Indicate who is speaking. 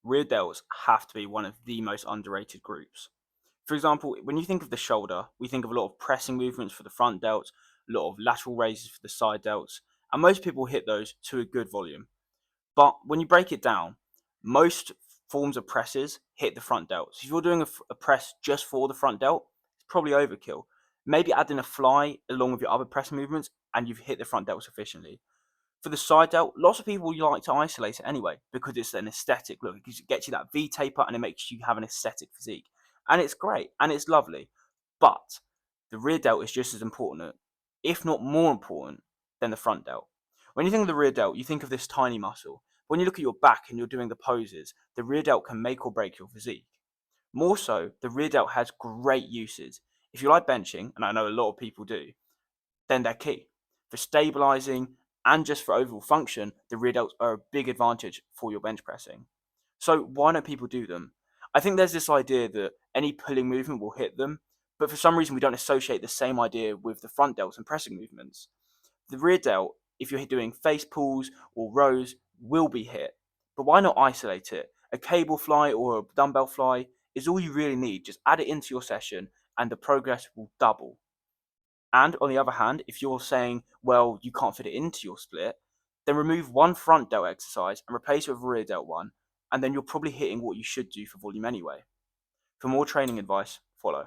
Speaker 1: rear delts have to be one of the most underrated groups. For example, when you think of the shoulder, we think of a lot of pressing movements for the front delts, a lot of lateral raises for the side delts, and most people hit those to a good volume. But when you break it down, most forms of presses hit the front delt. So if you're doing a press just for the front delt, it's probably overkill. Maybe add in a fly along with your other press movements, and you've hit the front delt sufficiently. For the side delt, lots of people you like to isolate it anyway because it's an aesthetic look. It gets you that V taper and it makes you have an aesthetic physique. And it's great and it's lovely. But the rear delt is just as important, if not more important, than the front delt. When you think of the rear delt, you think of this tiny muscle. When you look at your back and you're doing the poses, the rear delt can make or break your physique. More so, the rear delt has great uses. If you like benching, and I know a lot of people do, then they're key. For stabilizing and just for overall function, the rear delts are a big advantage for your bench pressing. So why don't people do them? I think there's this idea that any pulling movement will hit them, but for some reason we don't associate the same idea with the front delts and pressing movements. The rear delt, if you're doing face pulls or rows, will be hit. But why not isolate it? A cable fly or a dumbbell fly is all you really need. Just add it into your session and the progress will double. And on the other hand, if you're saying, well, you can't fit it into your split, then remove one front delt exercise and replace it with a rear delt one, and then you're probably hitting what you should do for volume anyway. For more training advice, follow.